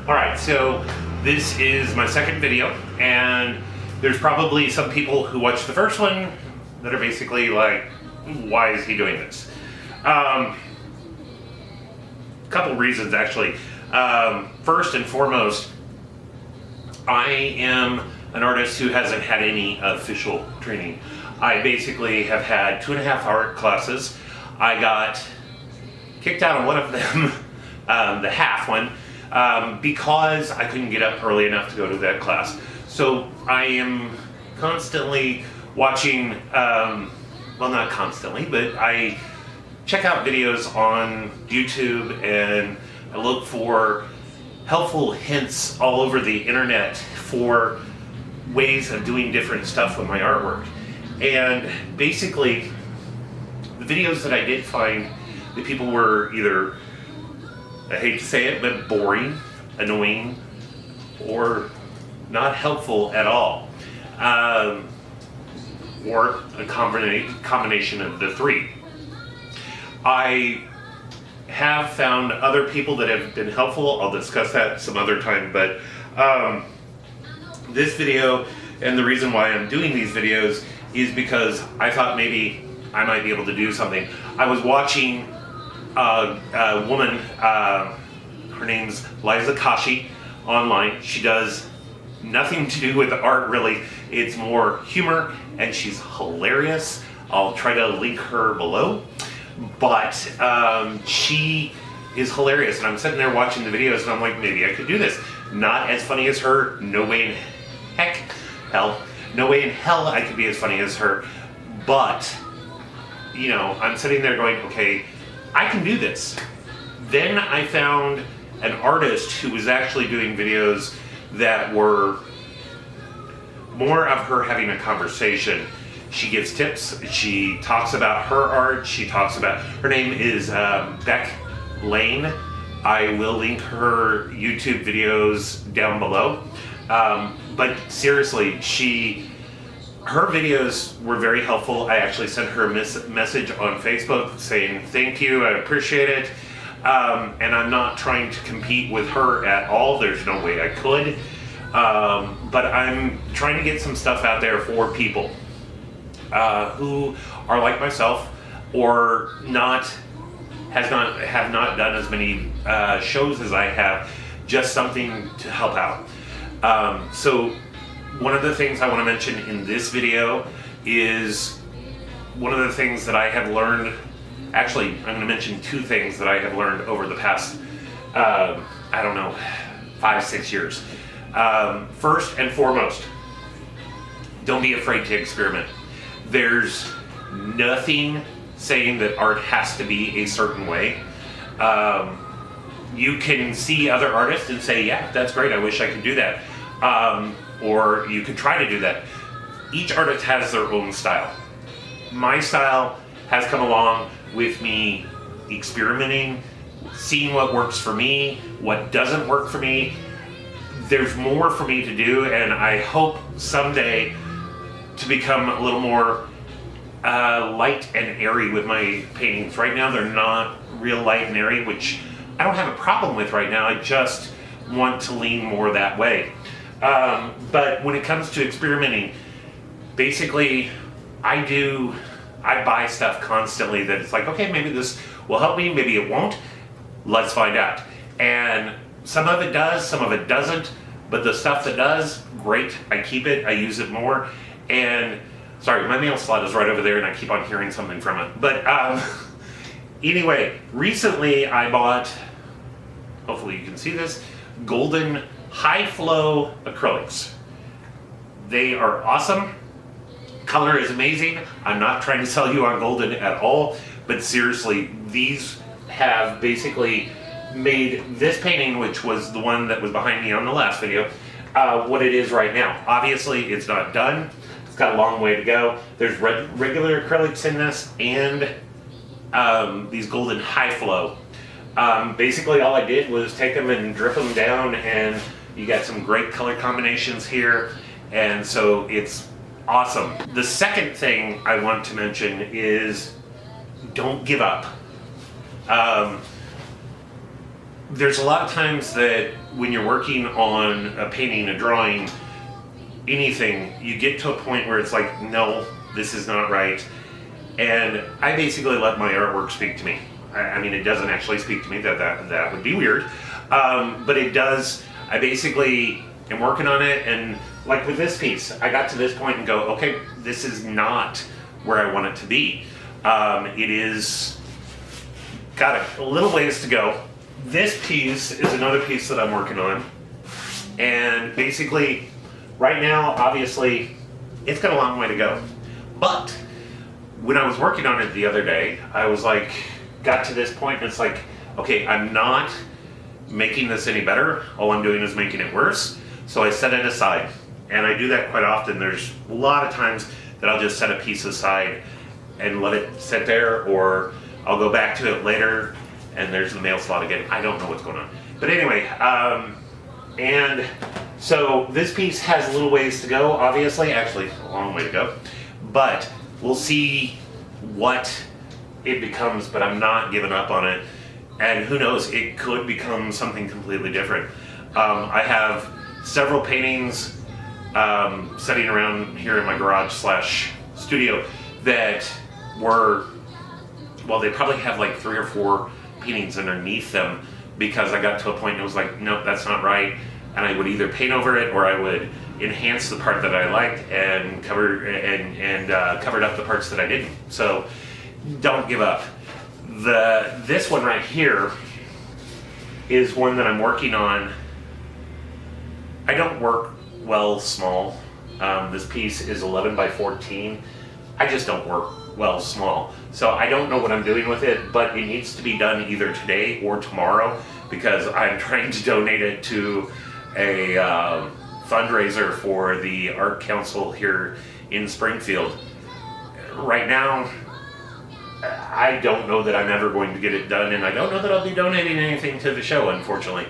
Alright, so this is my second video, and there's probably some people who watched the first one that are basically like, why is he doing this? Couple reasons actually. First and foremost, I am an artist who hasn't had any official training. I basically have had 2.5 art classes. I got kicked out of one of them, the half one, because I couldn't get up early enough to go to that class. So I am constantly watching, well, not constantly, but I check out videos on YouTube and I look for helpful hints all over the internet for ways of doing different stuff with my artwork. And basically, the videos that I did find, the people were either, I hate to say it, but boring, annoying, or not helpful at all. Or a combination of the three. I have found other people that have been helpful. I'll discuss that some other time, but this video, and the reason why I'm doing these videos, is because I thought maybe I might be able to do something. I was watching a woman, her name's Liza Koshy, online. She does nothing to do with art really, it's more humor, and she's hilarious. I'll try to link her below. But she is hilarious, and I'm sitting there watching the videos and I'm like, maybe I could do this. Not as funny as her, no way in no way in hell I could be as funny as her, but you know, I'm sitting there going, okay, I can do this. Then I found an artist who was actually doing videos that were more of her having a conversation. She gives tips, she talks about her art, she talks about, her name is Beck Lane. I will link her YouTube videos down below. But seriously, her videos were very helpful. I actually sent her a message on Facebook saying thank you, I appreciate it. And I'm not trying to compete with her at all, there's no way I could. But I'm trying to get some stuff out there for people who are like myself, or have not done as many shows as I have, just something to help out. So one of the things I want to mention in this video is one of the things that I have learned. Actually, I'm going to mention two things that I have learned over the past, I don't know, 5-6 years. First and foremost, don't be afraid to experiment. There's nothing saying that art has to be a certain way. You can see other artists and say, yeah, that's great, I wish I could do that. Or you could try to do that. Each artist has their own style. My style has come along with me experimenting, seeing what works for me, what doesn't work for me. There's more for me to do, and I hope someday to become a little more light and airy with my paintings. Right now they're not real light and airy, which I don't have a problem with right now. I just want to lean more that way. But when it comes to experimenting, basically I buy stuff constantly that it's like, okay, maybe this will help me, maybe it won't. Let's find out. And some of it does, some of it doesn't, but the stuff that does, great, I keep it, I use it more. And sorry, my mail slot is right over there and I keep on hearing something from it. But anyway, recently I bought, hopefully you can see this, Golden High Flow acrylics. They are awesome. Color is amazing. I'm not trying to sell you on Golden at all, but seriously, these have basically made this painting, which was the one that was behind me on the last video, what it is right now. Obviously, it's not done. It's got a long way to go. There's regular acrylics in this, and these Golden High Flow. Basically, all I did was take them and drip them down, and you got some great color combinations here, and so it's awesome. The second thing I want to mention is don't give up. there's a lot of times that when you're working on a painting, a drawing, anything, you get to a point where it's like, no, this is not right. And I basically let my artwork speak to me. I mean, it doesn't actually speak to me, that would be weird. But it does. I basically am working on it, and like with this piece, I got to this point and go, okay, this is not where I want it to be. It is got a little ways to go. This piece is another piece that I'm working on, and basically right now, obviously, it's got a long way to go. But when I was working on it the other day, I was like, got to this point and it's like, okay, I'm not making this any better. All I'm doing is making it worse. So I set it aside, and I do that quite often. There's a lot of times that I'll just set a piece aside and let it sit there, or I'll go back to it later and there's the mail slot again. I don't know what's going on. But anyway, and so this piece has a little ways to go, obviously, actually a long way to go, but we'll see what it becomes, but I'm not giving up on it. And who knows, it could become something completely different. I have several paintings sitting around here in my garage / studio that were, well, they probably have like 3 or 4 paintings underneath them, because I got to a point and it was like, nope, that's not right. And I would either paint over it, or I would enhance the part that I liked and covered up the parts that I didn't. So don't give up. This one right here is one that I'm working on. I don't work well small. This piece is 11 by 14. I just don't work well small. So I don't know what I'm doing with it, but it needs to be done either today or tomorrow, because I'm trying to donate it to a fundraiser for the Art Council here in Springfield. Right now, I don't know that I'm ever going to get it done, and I don't know that I'll be donating anything to the show, unfortunately.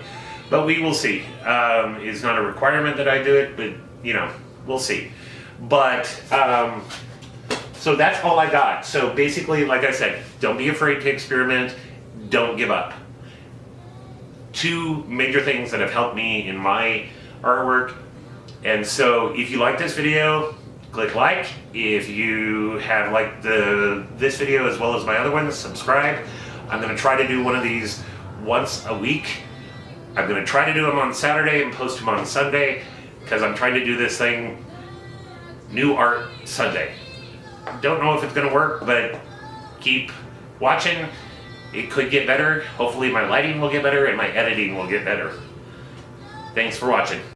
But we will see. It's not a requirement that I do it, but, you know, we'll see. But, so that's all I got. So basically, like I said, don't be afraid to experiment. Don't give up. 2 major things that have helped me in my artwork. And so if you like this video, click like. If you have liked this video as well as my other ones, subscribe. I'm going to try to do one of these once a week. I'm going to try to do them on Saturday and post them on Sunday, because I'm trying to do this thing, New Art Sunday. Don't know if it's going to work, but keep watching. It could get better. Hopefully my lighting will get better and my editing will get better. Thanks for watching.